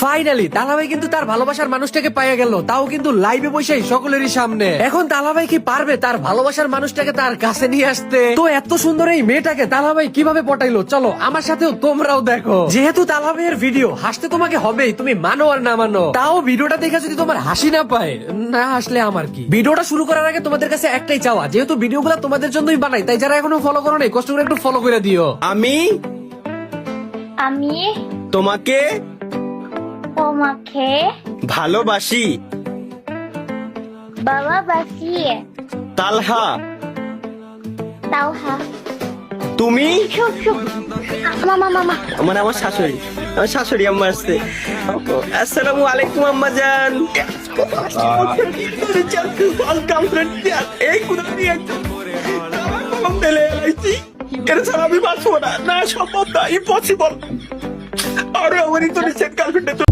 Finally তালাভাই কিন্তু তার ভালোবাসার মানুষটাকে পাইয়া গেল, তাও কিন্তু লাইভে বসেই সকলেরই সামনে। এখন তালাভাই কি পারবে তার ভালোবাসার মানুষটাকে তার কাছে নিয়ে আসতে? তো এত সুন্দর এই মেয়েটাকে তালাভাই কিভাবে পটাইলো চলো আমার সাথেও তোমরাও দেখো। যেহেতু তালাভাইয়ের ভিডিও, হাসতে তোমাকে হবেই, তুমি মানো আর না মানো। তাও ভিডিওটা দেখে যদি তোমার হাসি না পায়, না আসলে আমার কি। ভিডিওটা শুরু করার আগে তোমাদের কাছে একটাই চাওয়া, যেহেতু ভিডিওগুলো তোমাদের জন্যই বানাই, তাই যারা এখনো ফলো করো নাই কষ্ট করে একটু ফলো করে দিও। আমি আমি তোমাকে তোমাকে ভালোবাসি। ভালোবাসি। তালহা, তাওহা। তুমি চুপ চুপ। মামা মামা। মানে আমার শাশুড়ি আম্মা আসছে। আসসালামু আলাইকুম আম্মা জান। এই কোথা দিয়ে কম দিলে আইছি, এর ছাড়া আমি বাঁচবো না, না সম্ভব না, ইম্পসিবল। আরে আমার তো রিসেন্ট গার্লফ্রেন্ড